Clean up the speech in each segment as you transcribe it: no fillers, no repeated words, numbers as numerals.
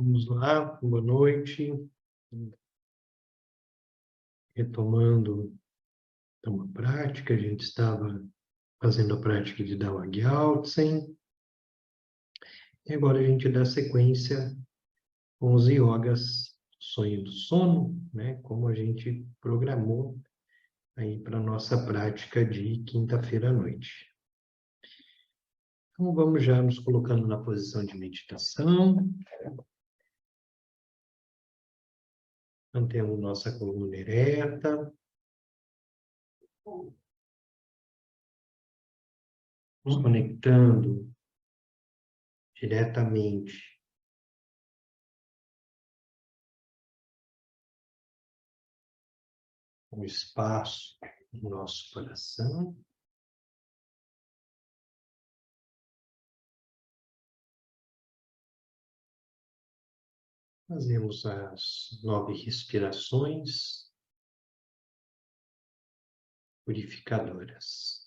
Vamos lá, boa noite. Retomando então, a prática, a gente estava fazendo a prática de Down Gyaltsen, e agora a gente dá sequência com os yogas sonho do sono, né? Como a gente programou aí para a nossa prática de quinta-feira à noite. Então, vamos já nos colocando na posição de meditação, mantendo nossa coluna ereta, nos conectando diretamente com o espaço do nosso coração. Fazemos as 9 respirações purificadoras.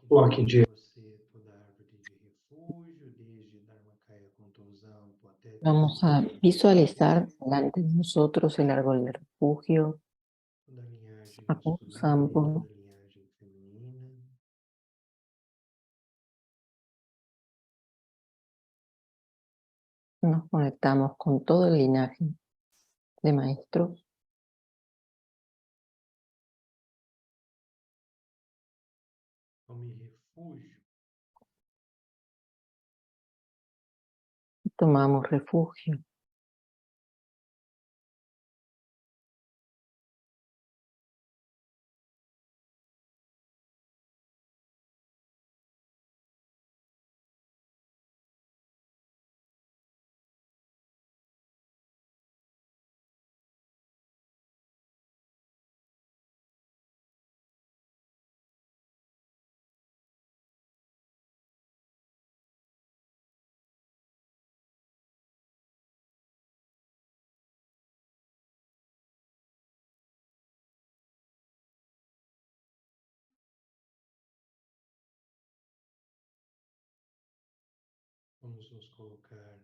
Coloque diante de você toda a árvore de refúgio, desde Dharmakaya Kontozampo até Vamos a visualizar delante de nosotros el árbol de refugio, da linhagem Apu masculina e Sampo. toda a linhagem feminina. Nos conectamos con todo el linaje de maestros. Tome refúgio Y tomamos refugio. Vamos nos colocar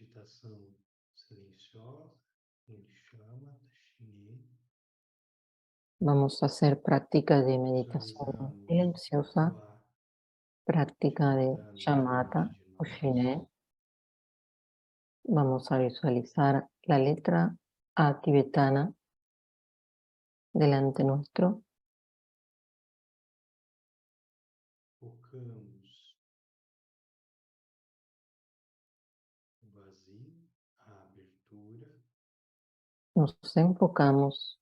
meditação silenciosa, ele chama Taxinê. Vamos a hacer práctica de meditación Visualizamos silenciosa, o ar práctica de entrando diante shamatha de o nós. shiné. Vamos a visualizar la letra A tibetana delante nuestro. Focamos o vazio, a abertura. Nos enfocamos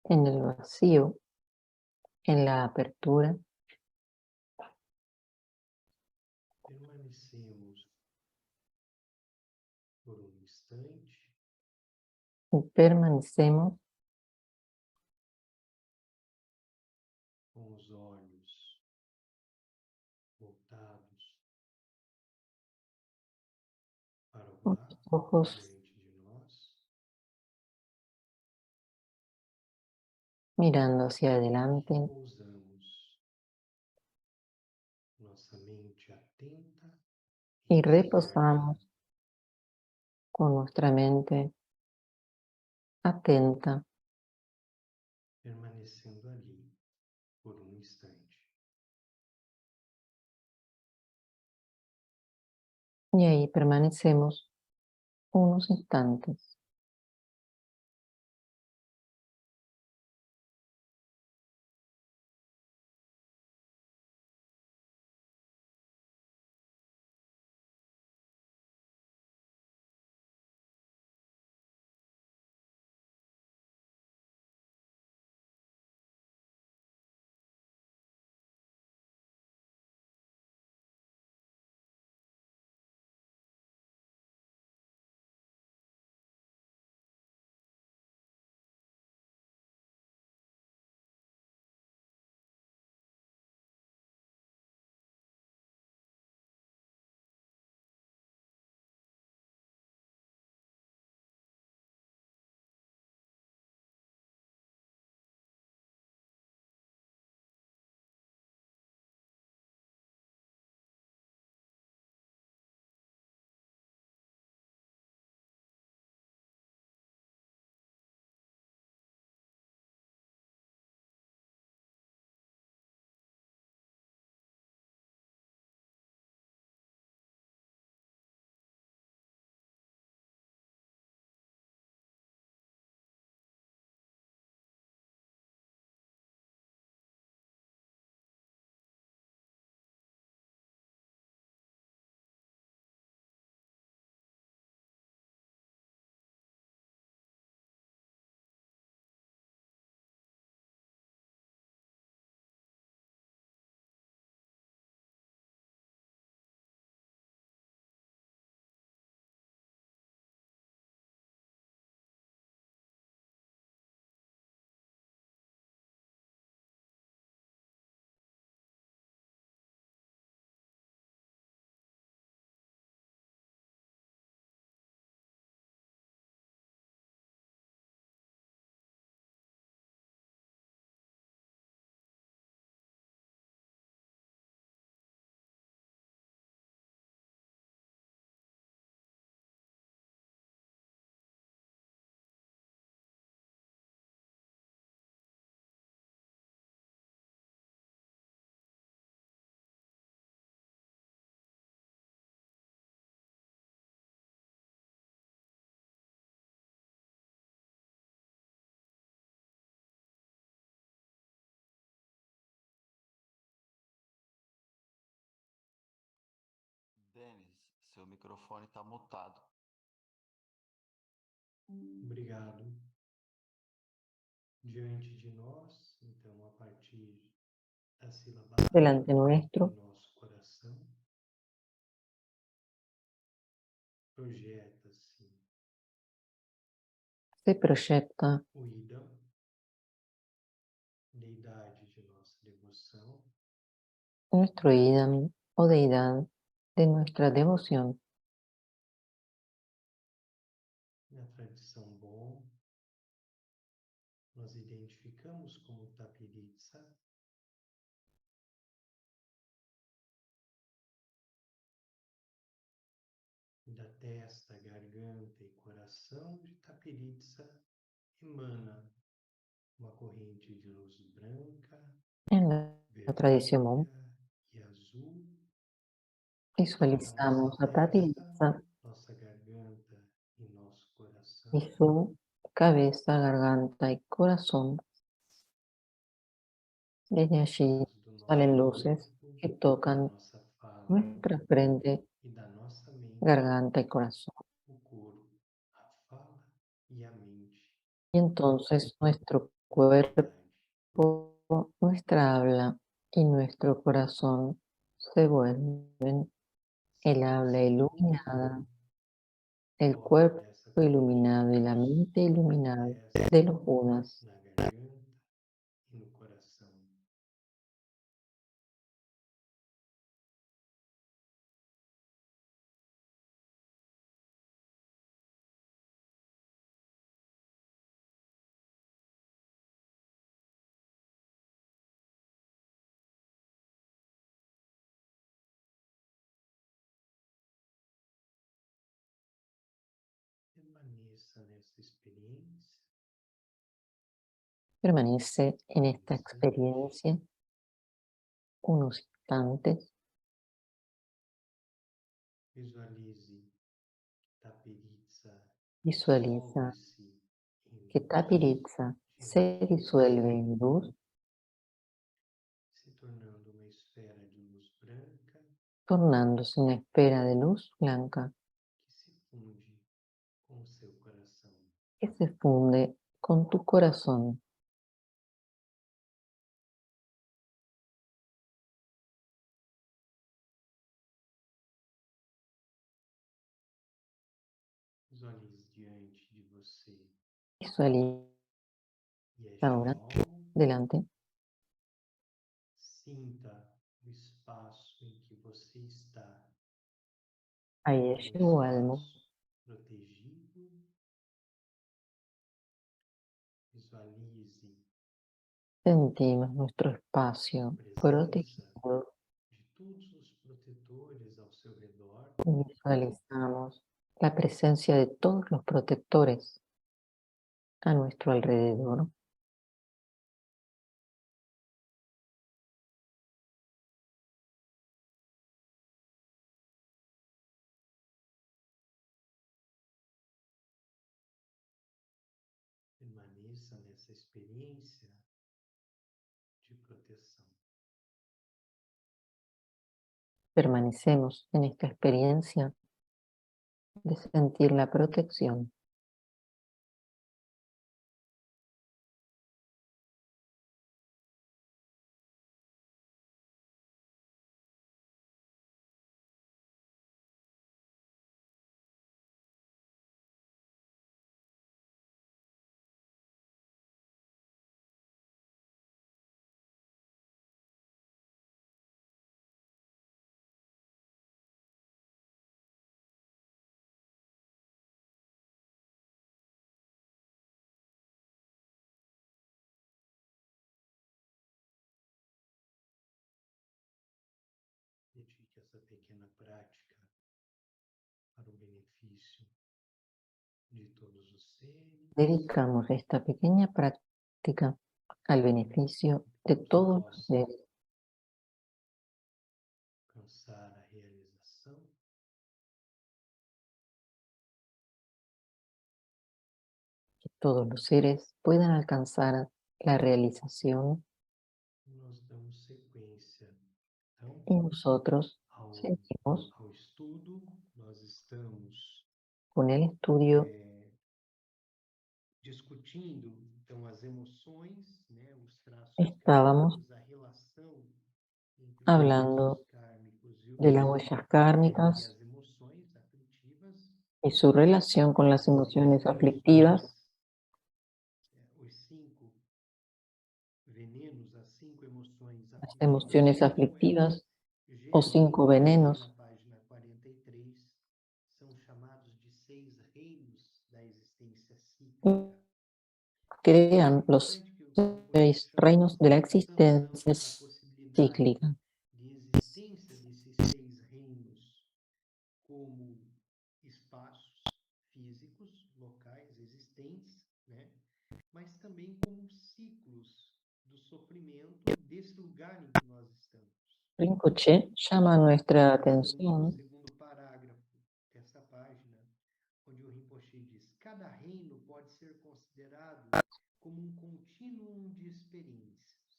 en el vacío, en la apertura. Permanecemos por um instante Y permanecemos com os olhos voltados para o con ar los ojos diante de nós. mirando hacia adelante Repousamos nossa mente atenta e y desperta, reposamos con nuestra mente atenta, permanecendo ali por um instante. y ahí permanecemos unos instantes. Denis, seu microfone está mutado. Obrigado. Diante de nós, então, a partir da sílaba A Delante em nuestro, nosso coração, projeta-se se proyecta o Idam, deidade de nossa devoção, nuestro idam o deidad de nuestra devoción. na tradição Bon, nós identificamos como Tapiritsa, da testa, garganta e coração de Tapiritsa emana uma corrente de luz branca, En la tradición Mon, vermelha e azul. visualizamos a Tapiritsa Nossa garganta e nosso coração. y su cabeza, garganta y corazón. Desde allí salen luces que tocan Nossa fala nuestra frente, e da nossa mente, garganta y corazón. o corpo, a fala e a mente. Y entonces nuestro cuerpo, nuestra habla y nuestro corazón se vuelven el habla iluminada, el cuerpo iluminado y la mente iluminada de los Budas. Na garganta e no coração. Permaneça nessa experiência. Permanece en esta experiencia unos instantes. Visualize Tapiritsa Visualiza dissolve-se em que luz, Tapiritsa se disuelve en luz, se tornando uma esfera de luz branca tornándose una esfera de luz blanca que se funde com o seu coração. que se funde con tu corazón. Visualize diante de você Visualiza ahora Yeshval, delante. sinta o espaço em que você está, Ahí um es o alma. espaço protegido. Visualize Sentimos nuestro espacio a presença protegido de todos os protetores ao seu redor. y visualizamos la presencia de todos los protectores a nuestro alrededor. Permaneça nessa experiência de proteção. Permanecemos en esta experiencia de sentir la protección. Dedique essa pequena prática para o benefício de todos os seres. Dedicamos esta pequeña práctica al beneficio de todos los seres, Alcançar a realização que todos los seres puedan alcanzar la realización e nós damos sequência. Então, y nosotros ao seguimos estudo, nós estamos con el estudio discutindo então as emoções, né, os traços Estábamos kármicos, a relação entre hablando os kármicos e de las huellas e kármicas as emoções aflitivas. y su relación con las emociones aflictivas, Os 5 venenos, as 5 emoções las aflitivas, emociones aflictivas o 5 venenos na página 43, são chamados de 6 reinos da existência cíclica. crean los 6 reinos de la existencia cíclica. De existência desses 6 reinos como também como ciclos do sofrimento desse lugar em que nós estamos. Rinpoche llama nuestra Então, no atención segundo parágrafo dessa página, onde o Rinpoche diz: cada reino pode ser considerado como um contínuo de experiências.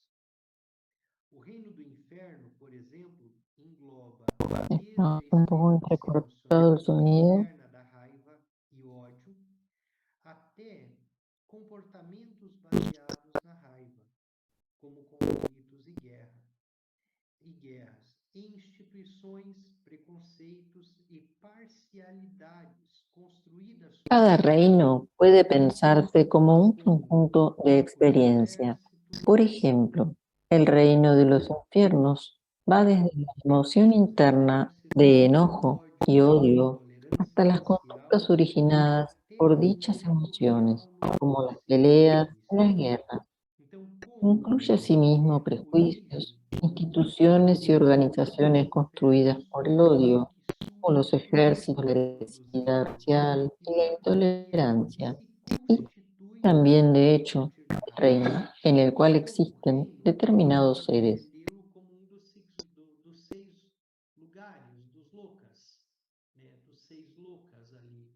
O reino do inferno, por exemplo, engloba desde a un poco experiência entrecortado emocional el sonido. interna da raiva e ódio, até comportamientos baseados na raiva, como conflitos e guerras, instituições, preconceitos e parcialidades construídas sobre Cada a raiva. reino puede pensarse como un conjunto de experiencias. Por ejemplo, el reino de los infiernos va desde la emoción interna de enojo y odio hasta las conductas originadas por dichas emociones, como las peleas y las guerras. Incluye asimismo prejuicios, instituciones y organizaciones construidas por el odio, como los ejércitos, la agresividad racial y la intolerancia, y también, de hecho, el reino en el cual existen determinados seres. Como dos seis lugares, dos locas, né? Dos seis locas ali.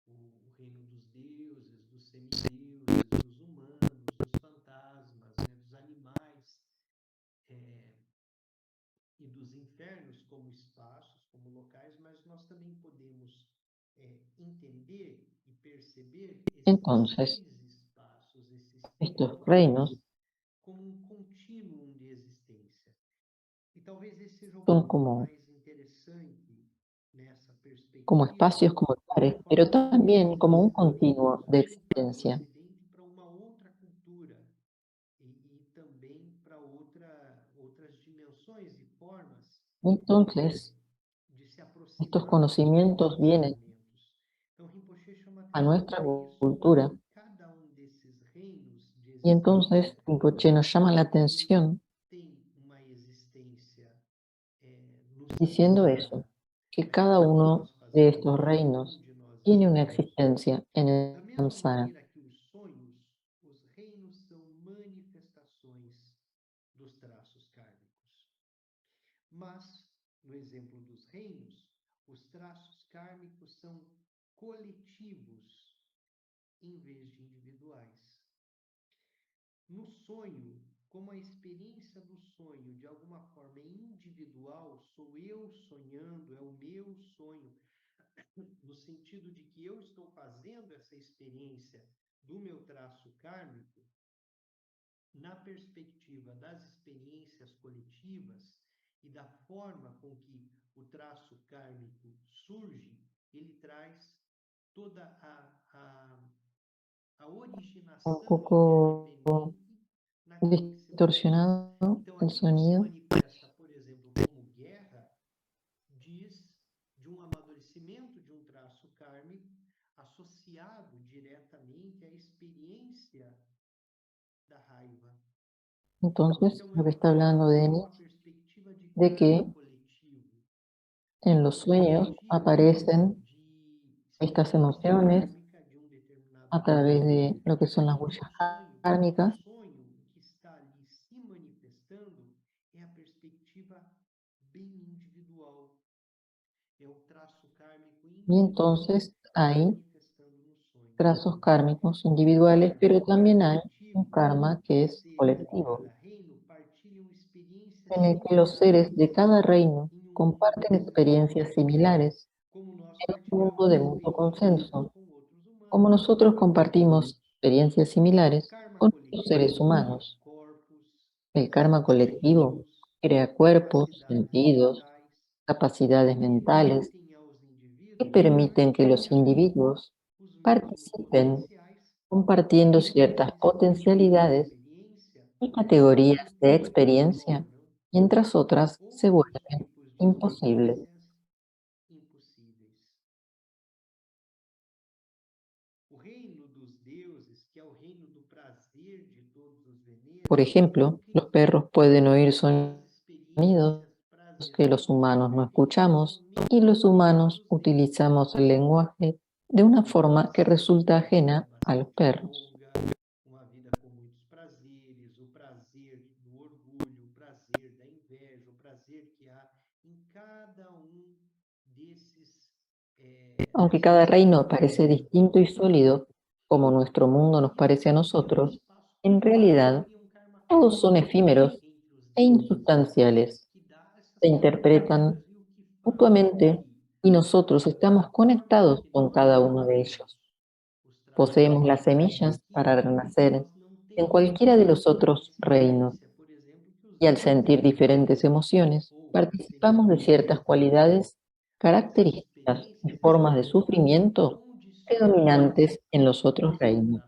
O reino dos deuses, dos semideuses, dos humanos, dos fantasmas, né? Dos animais. E dos infernos como espaços, como locais, mas nós também podemos entender e perceber esses Entonces, seis espaços, esses estos territórios, reinos como um contínuo de existência. E talvez esse seja o son ponto mais interessante nessa como espacios, perspectiva, como da lugares, pero forma como también esses como un ensinamentos continuo de vêm para o existencia. Ocidente para uma outra cultura e também para outras dimensões e formas Entonces, de se estos aproximar desses conocimientos vienen ensinamentos. Então, Rinpoche chama a atenção nuestra para isso, cultura que cada desses reinos de y entonces existência, Rinpoche nos llama la atención tem uma existência no diciendo samsara, eso, que cada naquilo que uno nós de fazemos, estos reinos onde nós tiene una estamos. existencia en Da el mesma samsara. maneira que os sonhos, os reinos são manifestações dos traços kármicos. Mas, no exemplo dos reinos, os traços kármicos são coletivos em vez de individuais. No sonho, como a experiência do sonho de alguma forma é individual, sou eu sonhando, é o meu sonho, no sentido de que eu estou fazendo essa experiência do meu traço kármico, na perspectiva das experiências coletivas e da forma com que o traço kármico surge, ele traz toda a originação Un poco interveniente naquilo que se manifesta. distorsionado Então, el aquilo que se sonido. manifesta, por exemplo, como guerra, diz de um amadurecimento de um traço kármico associado diretamente à experiência da raiva. Entonces, Então, lo que está hablando é Denis, uma perspectiva de de que karma coletivo, en uma los sueños perspectiva aparecen de estas experiência emociones kármica de um determinado a través reino, de lo que son mas las o huellas sonho kármicas, que está ali se manifestando é a perspectiva bem individual. É o traço kármico y individual entonces se hay manifestando no sonho. trazos kármicos O individuales, karma pero también hay un coletivo, karma que os es seres de colectivo, cada reino partilham experiências en el que los seres de similares cada reino em um mundo comparten experiencias consensual, similares como nós en un mundo partilhamos de mutuo experiências consenso, com outros como humanos. nosotros compartimos experiencias similares Karma con los seres coletivo cria humanos. corpos, El karma colectivo sentimentos, crea cuerpos, capacidades sentidos, mentais capacidades que mentales permitem aos que indivíduos permiten que los partilharem individuos os mesmos participen potenciais compartiendo e ciertas umas expressões de potencialidades experiência y categorías de possíveis se experiencia, tornam mientras otras se outros vuelven tipos de imposibles. experiências impossíveis. O reino dos deuses, que é o reino do prazer de todos os Por venenos, ejemplo, los cria perros pueden oír as sonidos experiências que los prazerosas humanos no escuchamos y pertencentes los ao reino humanos dos deuses. utilizamos el lenguaje de una Uma vida forma que resulta pacífica, ajena a los bastante perros. longa, uma vida com Aunque cada reino parece distinto y sólido, como nuestro mundo nos parece a nosotros, en realidad todos son efímeros e insustanciales. Se interpretan mutuamente y nosotros estamos conectados con cada uno de ellos. Poseemos las semillas para renacer en cualquiera de los otros reinos y al sentir diferentes emociones, participamos de ciertas cualidades, características y formas de sufrimiento predominantes en los otros reinos.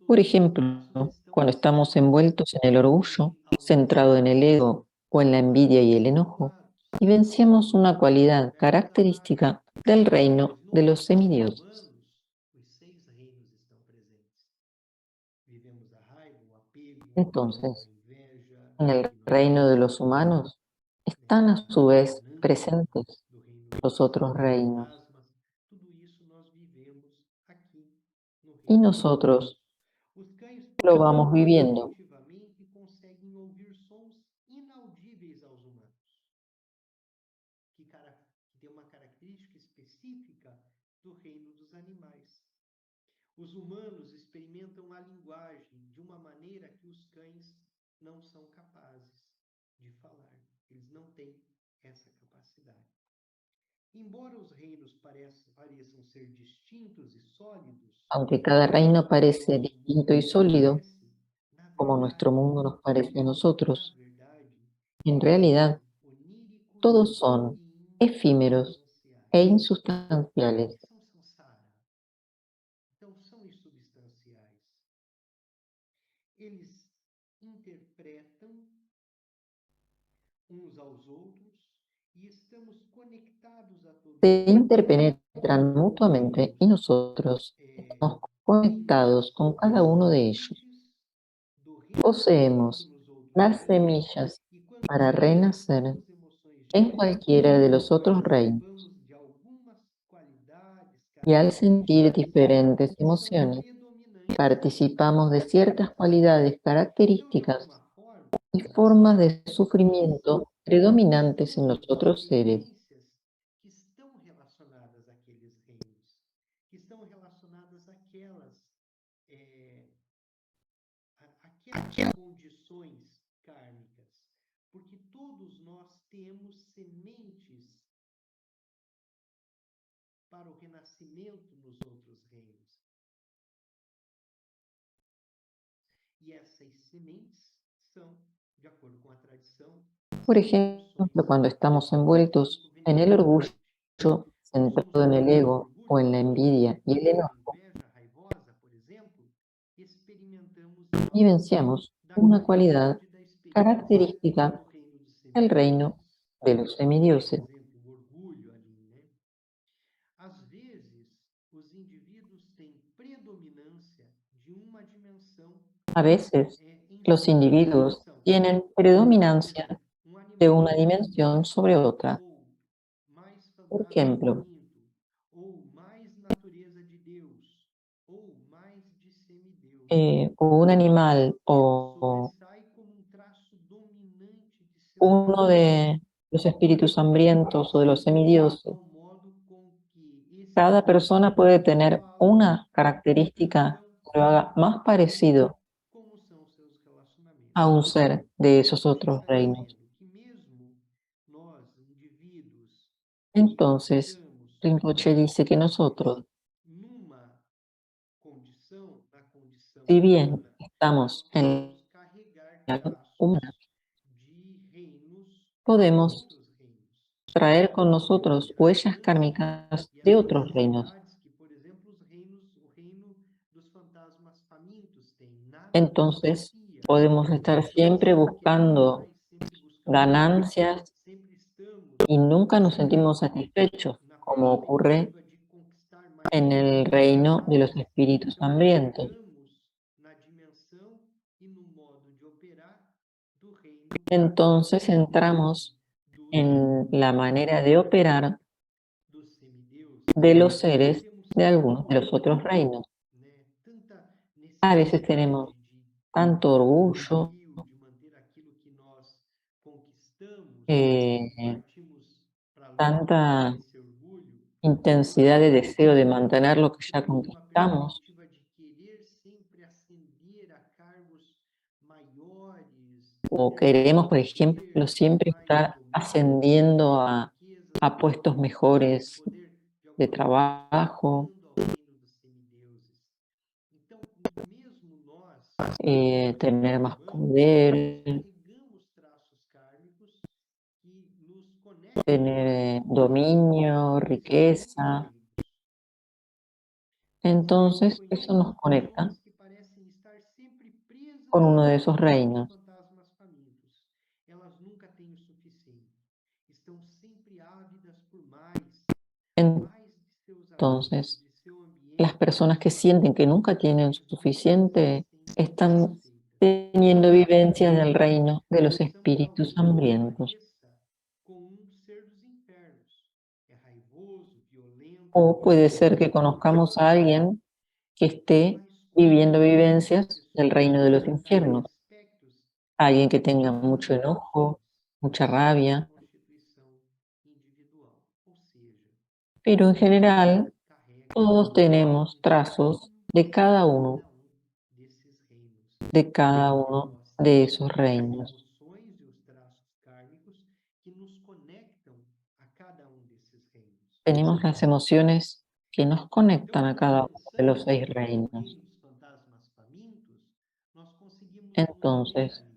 Por ejemplo, cuando estamos envueltos en el orgullo, centrado en el ego o en la envidia y el enojo, vivenciamos una cualidad característica del reino de los semidioses. Entonces, en el reino de los humanos están a su vez presentes los otros reinos y nosotros lo vamos viviendo. Os humanos experimentam a linguagem de uma maneira que os cães não são capazes de falar. Eles não têm essa capacidade. Embora os reinos pareçam ser distintos e sólidos, Aunque cada reino parece distinto y sólido, como nuestro mundo nos parece a nosotros, en realidad todos son efímeros e insustanciales. são samsara. Então, são insubstanciais. Eles interpretam uns aos outros e estamos conectados a todos Se interpenetran mutuamente y nosotros estamos conectados con cada uno de ellos. Poseemos las semillas para renacer en cualquiera de los otros reinos y al sentir diferentes emociones, participamos de ciertas cualidades características y formas de sufrimiento predominantes en los otros seres. que estão relacionadas àqueles reinos, que estão relacionadas àquelas condições kármicas, porque todos nós temos sementes para o renascimento nos outros reinos. E essas sementes são, de acordo com a tradição, Por ejemplo, cuando estamos envueltos en el orgullo, centrado en el ego o en la envidia y el enojo, vivenciamos una cualidad característica del reino de los semidioses. Às vezes, os indivíduos têm predominância de uma dimensão. A veces, los individuos tienen predominancia de una dimensión sobre otra. Por ejemplo, ou mais natureza de Deus, ou mais de semideus. Un animal o Sobressai como um traço dominante de seu uno de los espíritus hambrientos o de los semidioses. ao modo com que esse Cada persona puede tener una característica que lo haga más parecido como são seus relacionamentos. a un ser de esos otros reinos. Que mesmo nós, indivíduos, Entonces, Rinpoche dice que nosotros, numa condição, na condição si bien estamos en podemos carregar la traços humana, de reinos, podemos outros reinos. traer con nosotros huellas kármicas de otros reinos. Que, por exemplo, o reino dos fantasmas famintos tem. Nada Entonces, podemos estar siempre buscando ganancias sempre estamos y nunca nos sentimos satisfechos, como ocurre de conquistar mais en el reino de los espíritus hambrientos. na dimensão e no modo de operar do reino Entonces entramos en la manera de operar dos semideuses. de los seres de algunos de los otros reinos. A veces tenemos tanto orgullo, desafio de manter aquilo que nós conquistamos, eh, partimos para a luta tanta contra esse orgulho, intensidad de deseo de mantener lo que ya sempre numa conquistamos, perspectiva de querer sempre ascender a cargos maiores, o ter mais queremos, por poder, ejemplo, ter siempre mais estar domínio, ter ascendiendo mais a riquezas, puestos para mejores poder, de de alguma forma, ir trabajo, chegando ao reino dos semideuses. Então, mesmo nós, tener seres más humanos, nós poder, carregamos traços kármicos que nos conectam tener com dominio, esses grandes riqueza. reinos. Existem Entonces, eso nos conecta pessoas que parecem estar sempre con presas uno de esos aos reinos. fantasmas famintos. Elas nunca têm o suficiente. Estão sempre ávidas por mais, mais de seus amigos, Entonces, de seu las ambiente, de personas que sua sienten que família, nunca tienen mas nunca se suficiente sentem están satisfeitas. teniendo vivencias del Normalmente, reino de los são de espíritus alguém que hambrientos. pareça com ser dos infernos. É raivoso, violento, O puede ser que conozcamos a avaricioso, alguien que esté mas viviendo como essas vivencias del pessoas reino de los apresentarem infiernos. aspectos Alguien que de tenga cada mucho um de enojo, nós, mucha na sua rabia, constituição individual. Ou seja, pero en todos general carregam todos tenemos um trazos pouquinho de cada um desses reinos. de cada Porque uno nós de temos esos as reinos. emoções e os traços kármicos que nos conectam a cada um desses reinos. Tenemos las emociones que nos Então, conectan a quando cada uno de los pensamos 6 no reinos. reino dos fantasmas famintos, nós conseguimos nos ver Entonces, ali.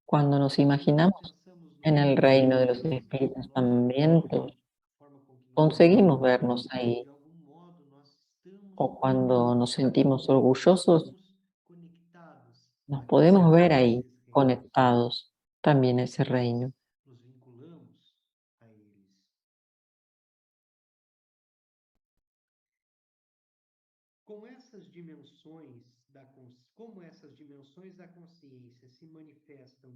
cuando nos Quando nós imaginamos pensamos no en el reino dos reino de los espíritos, espíritus nós, hambrientos, a forma com que nós conseguimos vemos, vernos de ahí. algum modo nós estamos O cuando nos sentimos conectados, orgullosos, estamos conectados nos a podemos cada um ver ahí, desses reinos. conectados también a ese Nós reino. nos vinculamos a eles. Como essas dimensões da consciência se manifestam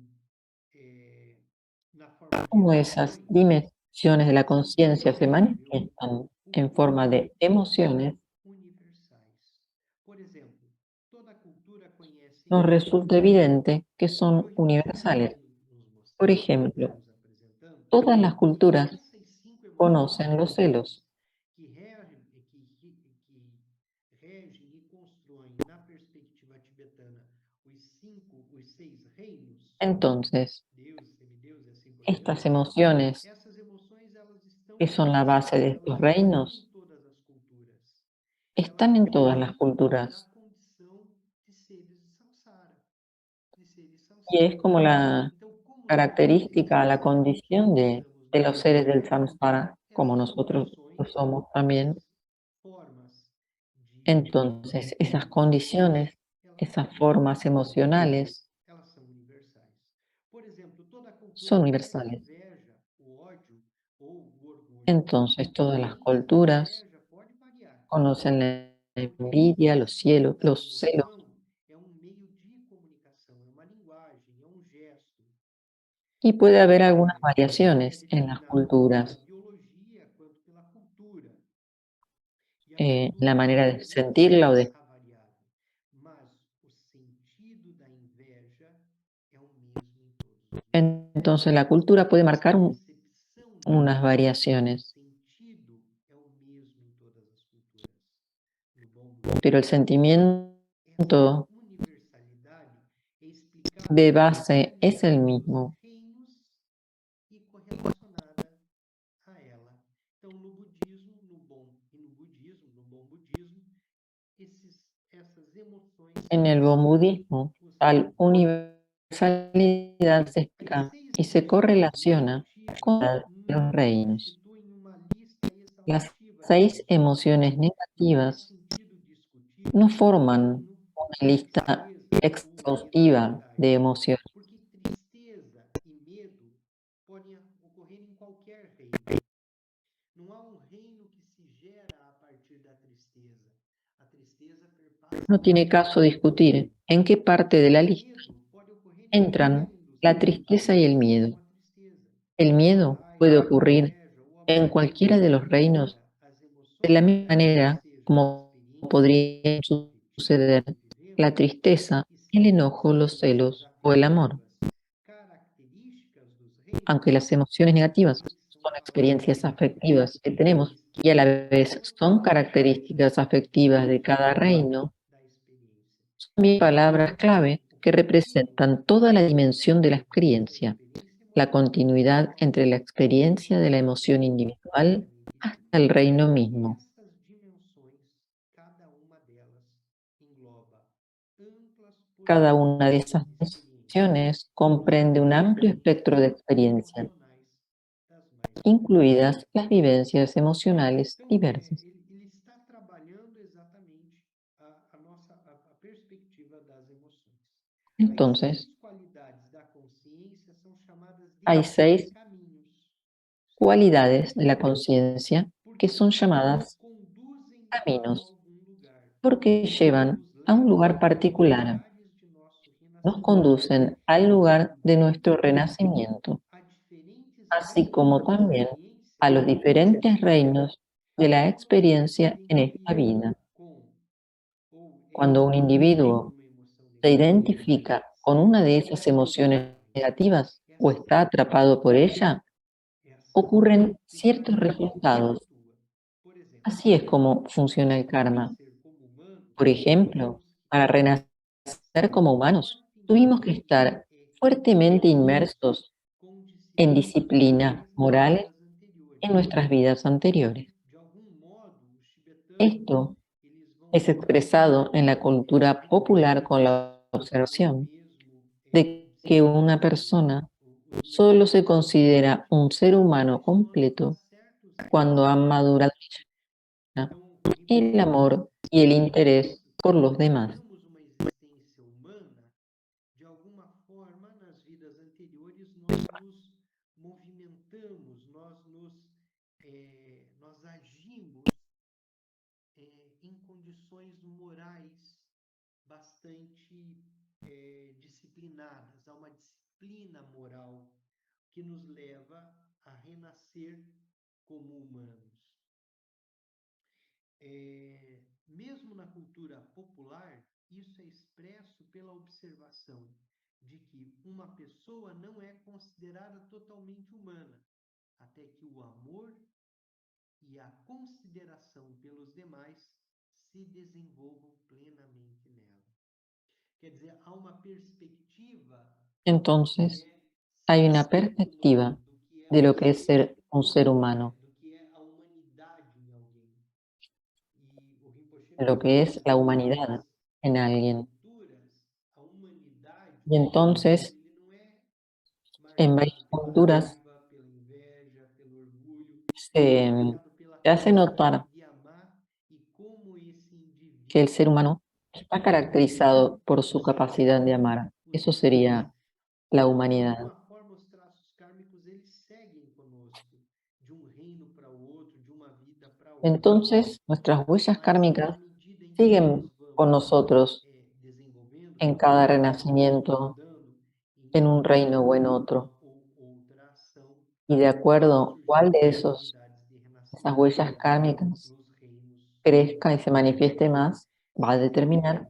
na forma de Cómo esas emoções, dimensiones de la é conciencia se inevitável manifiestan o en forma de conhecimento emociones, universais. Por exemplo, toda cultura conhece nos resulta evidente que o que o son Ryozen universales. vem nos Por mostrando, vem ejemplo, nos apresentando, todas las são culturas essas 5 emoções conocen los superiores celos. que regem e constroem na perspectiva tibetana os 6 reinos, Entonces, Deus, semideus e assim por estas diante. emociones Essas emoções elas estão que son la base de universais, elas estos estão em reinos todas as culturas. Elas están en todas las vêm da culturas. condição de seres de samsara, de seres Y es samsara. como la Então, como somos seres característica, la samsara, condición estamos de no los seres del samsara, samsara, como essas nosotros lo condições, somos también. essas formas de Entonces, esas emoções, condiciones, elas esas são formas emocionales elas são universais. Por exemplo, toda cultura son conhece a universales. inveja, o ódio ou o orgulho. Entonces, todas las Porém, essa culturas inveja pode variar, conocen la porque envidia, los cielos, essa los celos, emoção é um meio de comunicação, é uma linguagem, é um gesto. y puede haber algunas Ele é variaciones en las determinado tanto pela culturas, biologia quanto pela cultura. E a la cultura manera de não sentirla o de... está variável, mas o sentido da inveja é o mesmo em todos os lugares. Entonces, la cultura puede A marcar percepção da unas inveja, o variaciones, sentido é o mesmo em todas as culturas. No bom pero el budismo, essa sentimiento universalidade é explicada de pela base es el realidade dos mismo. reinos e correlacionada a ela. Então, no budismo, no bom budismo, essas emoções En el são budismo, os tal reinos. universalidad se As explica seis y se emoções correlaciona negativas con la de los não reinos. constituem uma lista Las exaustiva de 6 emoções. emociones Não há negativas sentido discutir no o forman reino una da lista tristeza ou o reino da exhaustiva de ansiedade, emociones. porque tristeza e medo podem ocorrer em qualquer reino. Não há um reino que se gera a partir da tristeza. A tristeza perpassa No tiene todos caso os reinos. discutir en qué parte de la O lista medo pode ocorrer em qualquer entran um dos la reinos, tristeza y el assim miedo. como a tristeza, El ou a miedo raiva, puede ou a ocurrir inveja, ou o en amor. cualquiera de los reinos Agora, as de emoções la misma negativas, manera sejam como experiências podría afetivas suceder que vivemos, la tristeza que el enojo, los celos o el amor. Aunque las emociones negativas son experiencias afectivas que tenemos y a la vez son características afectivas de cada reino, son bien palabras clave que representan toda la dimensión de la experiencia, la continuidad entre la experiencia de la emoción individual hasta el reino mismo. Cada una de esas dimensiones comprende un amplio espectro de experiencia, incluidas las vivencias emocionales diversas. Entonces, hay 6 cualidades de la conciencia que son llamadas caminos, porque llevan a un lugar particular, nos conducen al lugar de nuestro renacimiento, así como también a los diferentes reinos de la experiencia en esta vida. Cuando un individuo se identifica con una de esas emociones negativas o está atrapado por ella, ocurren ciertos resultados. Así es como funciona el karma. Por ejemplo, para renacer como humanos, tuvimos que estar fuertemente inmersos en disciplinas morales en nuestras vidas anteriores. Esto es expresado en la cultura popular con la observación de que una persona solo se considera un ser humano completo cuando ha madurado el amor y el interés por los demás. Entonces, hay una perspectiva de lo que es ser un ser humano, lo que es la humanidad en alguien. Y entonces, en varias culturas se hace notar que el ser humano está caracterizado por su capacidad de amar. Eso sería la humanidad. Entonces, nuestras huellas kármicas siguen con nosotros en cada renacimiento, en un reino o en otro. Y de acuerdo cuál de esas huellas kármicas crezca y se manifieste más, va a determinar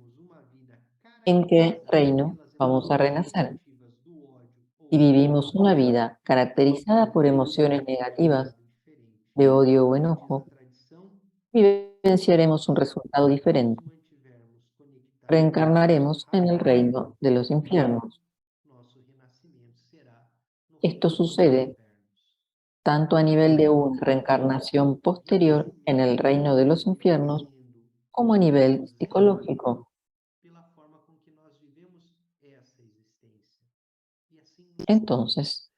en qué reino vamos a renacer. Si vivimos una vida caracterizada por emociones negativas, de odio o enojo, vivenciaremos un resultado diferente. Reencarnaremos en el reino de los infiernos. Esto sucede tanto a nivel de una reencarnación posterior en el reino de los infiernos como a nivel psicológico. Entonces,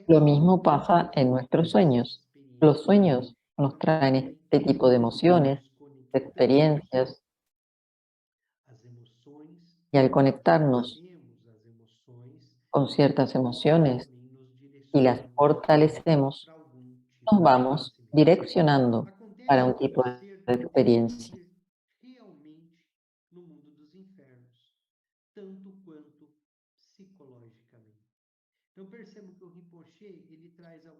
lo mismo pasa en nuestros sueños. Los sueños nos traen este tipo de emociones, de experiencias, y al conectarnos con ciertas emociones y las fortalecemos, nos vamos direccionando para un tipo de experiencia.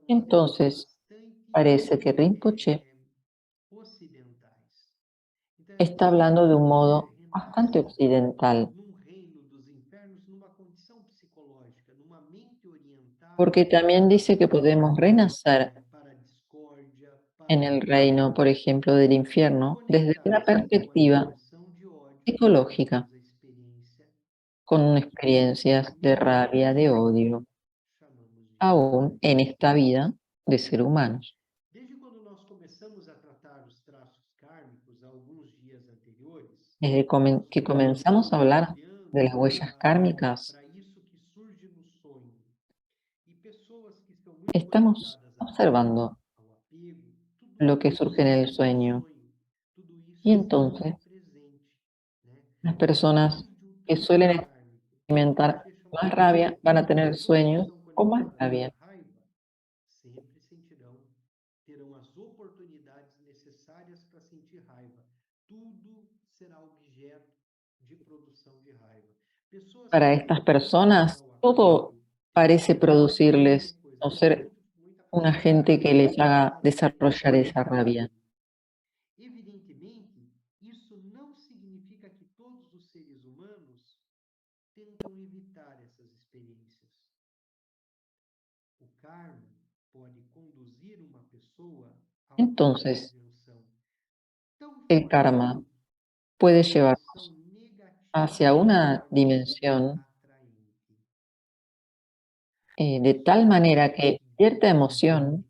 Entonces, parece que Rinpoche está hablando de un modo bastante occidental, porque también dice que podemos renacer en el reino, por ejemplo, del infierno, desde una perspectiva psicológica, con experiencias de rabia, de odio, aún en esta vida de ser humanos. Desde que comenzamos a hablar de las huellas kármicas, estamos observando lo que surge en el sueño. Y entonces, las personas que suelen experimentar más rabia van a tener sueños con más rabia. Para estas personas, todo parece producirles o ser un agente que les haga desarrollar esa rabia. Entonces, el karma puede llevarnos hacia una dimensión de tal manera que cierta emoción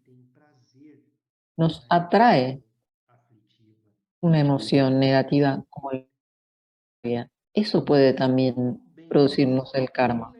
nos atrae una emoción negativa como la rabia. Eso puede también producirnos el karma.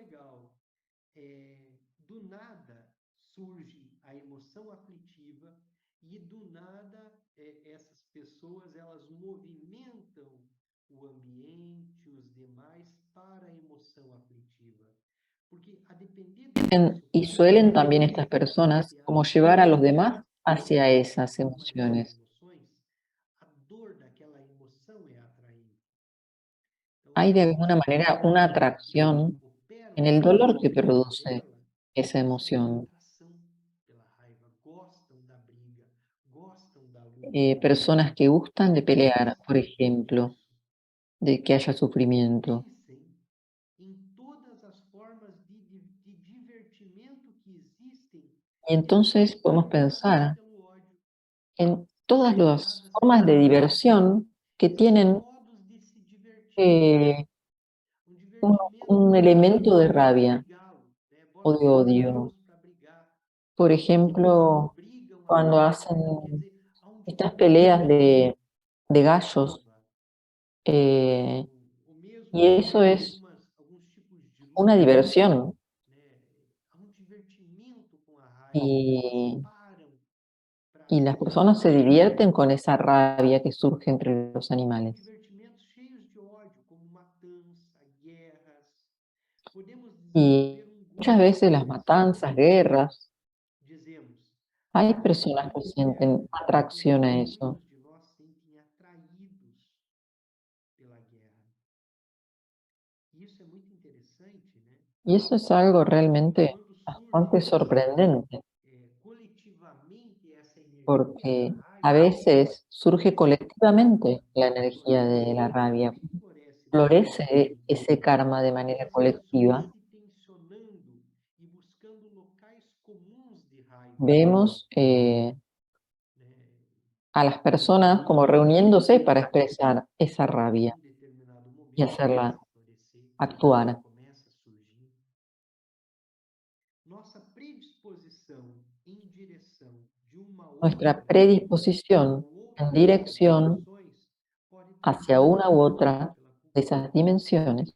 Y suelen también estas personas como llevar a los demás hacia esas emociones. Hay de alguna manera una atracción en el dolor que produce esa emoción. Personas que gustan de pelear, por ejemplo, de que haya sufrimiento. Y entonces podemos pensar en todas las formas de diversión que tienen eh, un elemento de rabia o de odio. Por ejemplo, cuando hacen estas peleas de gallos, eh, y eso es una diversión. Y, y las personas se divierten con esa rabia que surge entre los animales. Y muchas veces las matanzas, guerras, hay personas que sienten atracción a eso. Y eso es algo realmente bastante sorprendente, porque a veces surge colectivamente la energía de la rabia, florece ese karma de manera colectiva. Vemos a las personas como reuniéndose para expresar esa rabia y hacerla actuar. Nuestra predisposición en dirección hacia una u otra de esas dimensiones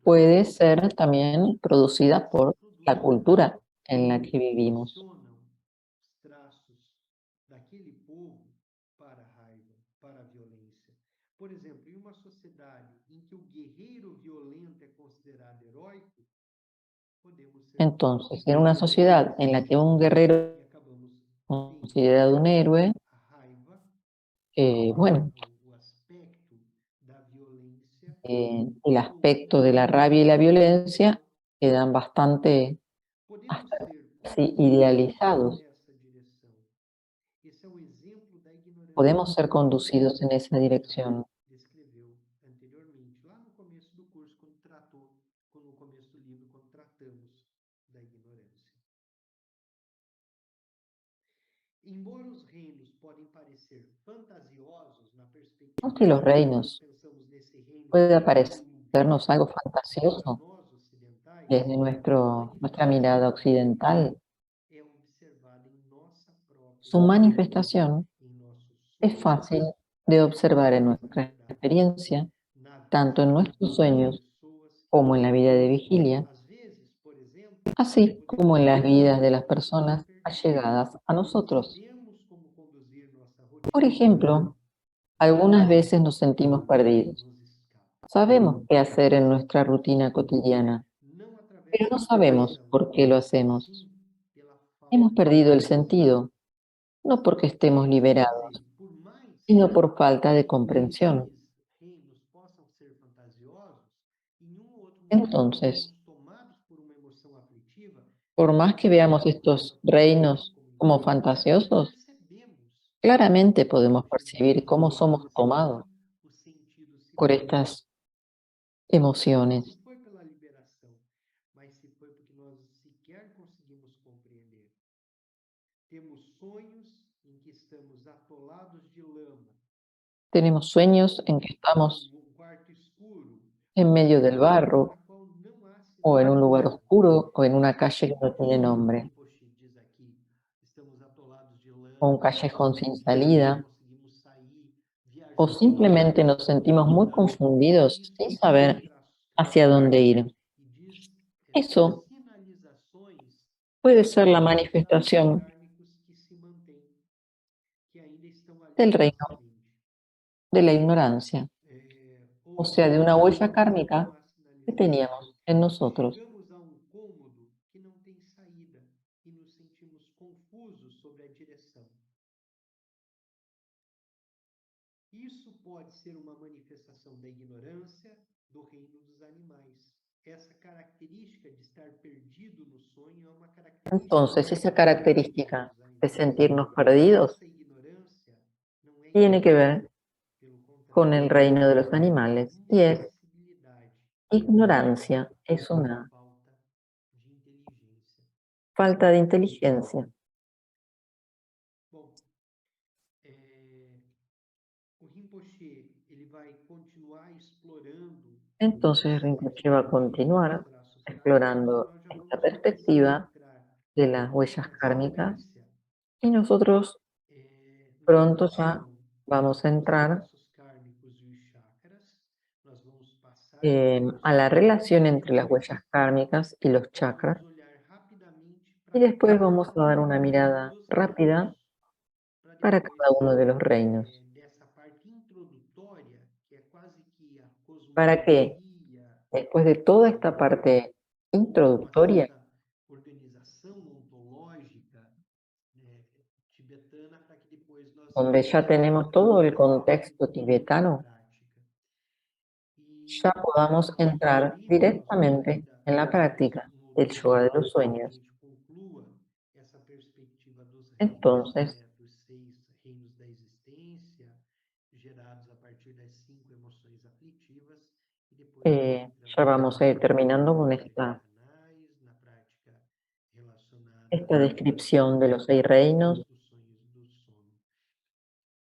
puede ser también producida por la cultura en la que vivimos. Entonces, en una sociedad en la que un guerrero es considerado un héroe, bueno, el aspecto de la rabia y la violencia quedan bastante hasta, sí, idealizados. podemos ser conducidos en esa dirección. descreveu anteriormente, lá no começo do curso, no começo do livro, quando tratamos da ignorância. Embora os reinos podem parecer fantasiosos na perspectiva Que los reinos pensamos nesse reino puede como um parecernos algo para fantasioso nós ocidentais, desde nuestra mirada occidental, é observada em nossa própria su manifestación em nossos es sonhos, fácil de observar en nuestra experiencia, na tanto en nuestros sueños pessoas, como en la vida de vigilia, às vezes, por exemplo, así como en las vidas de las personas allegadas a nosotros. sabemos como conduzir nossa Por rotina, ejemplo, algunas veces nos sentimos perdidos. nos escapa. Sabemos qué hacer en nuestra rutina cotidiana, Não através pero no da sabemos intenção, por qué lo mas hacemos. sim pela falta Hemos perdido el sentido, no porque estemos liberados, por mais sino por falta de comprensión. reinos possam ser fantasiosos, em um ou outro momento Entonces, somos tomados por uma emoção aflitiva, por más que veamos estos reinos como fantasiosos, percebemos claramente podemos percibir cómo somos tomados o sentido se por foi. estas Se emociones. foi pela liberação, mas se foi porque nós sequer conseguimos compreender. Temos sonhos em que estamos atolados de lama, Tenemos sueños en que estamos um quarto escuro, en medio del barro na qual não há o en un lugar sinalização. oscuro o en una calle que no tiene nombre Rinpoche diz aqui, estamos atolados de lama, o un callejón sin salida, conseguimos sair, o viajamos simplemente nos sentimos muy confundidos sin saber hacia dónde ir. e diz Eso sinalizações puede ser la manifestación kármicos que se mantêm, que ainda estão ali del na reino nossa mente. de la ignorancia, o sea, de una huella kármica Não há que sinalização. teníamos en nosotros. Chegamos a um cômodo que não tem saída e nos sentimos confusos sobre a direção. Isso pode ser uma manifestação da ignorância do reino dos animais. Essa característica de estar perdido no sonho é uma característica Entonces, esa característica de sentirnos perdidos essa ignorância não é tiene que ver pelo contrário, con el reino de los animales y es insensibilidade, ignorancia, es una falta de inteligência. falta de inteligencia. Bom, o Rinpoche ele vai continuar explorando Entonces, Rinpoche va a continuar explorando esta perspectiva de las huellas kármicas y nosotros pronto ya vamos a entrar a la relación entre las huellas kármicas y los chakras y después vamos a dar una mirada rápida para cada uno de los reinos. dessa parte introdutória, que é quase que a Para que, después de toda esta parte introductoria, organização ontológica tibetana, para que depois nós donde ya tenemos todo el contexto tibetano, ya podamos entrar directamente en la práctica del yoga de los sueños. Entonces, dos 6 reinos da existência, gerados a partir das 5 emoções aflitivas, e depois ya vamos a ir terminando con esta na prática relacionada esta descripción de los 6 reinos. aos sonhos do sono.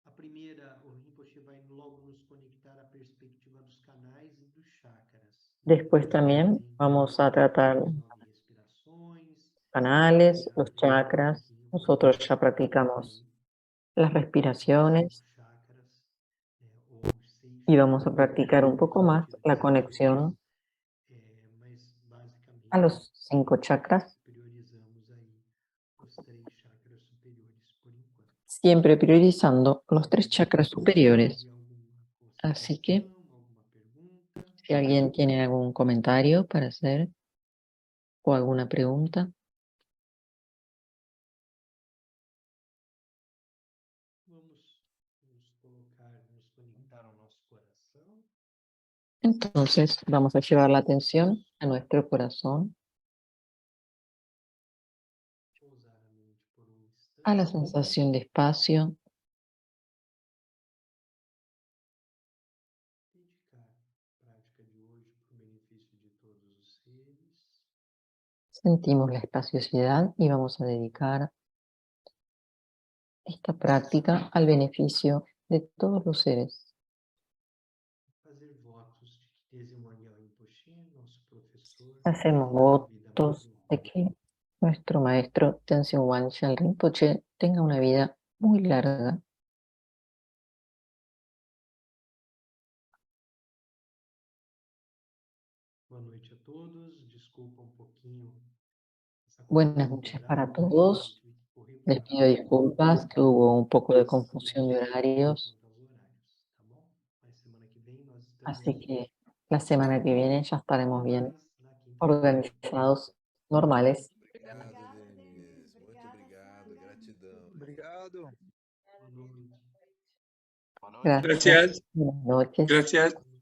A primeira, o Rinpoche vai logo nos conectar à perspectiva dos canais e dos chakras. Después también vamos a tratar los Respirações, canales, los chakras. Nosotros ya practicamos las respiraciones chakras, y vamos a practicar un poco más la conexión mas basicamente a los 5 chakras, priorizamos aí os 3 chakras superiores por enquanto. siempre priorizando los 3 chakras superiores. Así que, si alguien tiene algún comentario para hacer o alguna pregunta. Vamos colocar, nos conectar ao nosso coração. Entonces, vamos a llevar la atención a nuestro corazón, Pousar a mente por um instante. a la sensación de espacio, Sentimos la espaciosidad y vamos a dedicar esta práctica al beneficio de todos los seres. Fazer votos de que Tenzin Rinpoche, nosso professor, Hacemos tenha uma vida votos muito de longa. que nuestro maestro Tenzin Wangyal Rinpoche tenga una vida muy larga. Boa noite a todos. Desculpa um pouquinho essa Buenas confusão de noches para horário. todos. Eu tive que correr Les muito pido disculpas que hubo un poco de confusión de horarios, quanto aos horários, tá bom? Mas semana que vem nós estamos así que la semana que viene ya estaremos bien na quinta-feira. organizados, normales. Obrigado, Denise. Muito obrigado. Gratidão. Obrigado. Boa noite. Boa noite. Gracias. Gracias. Buenas noches. Gracias.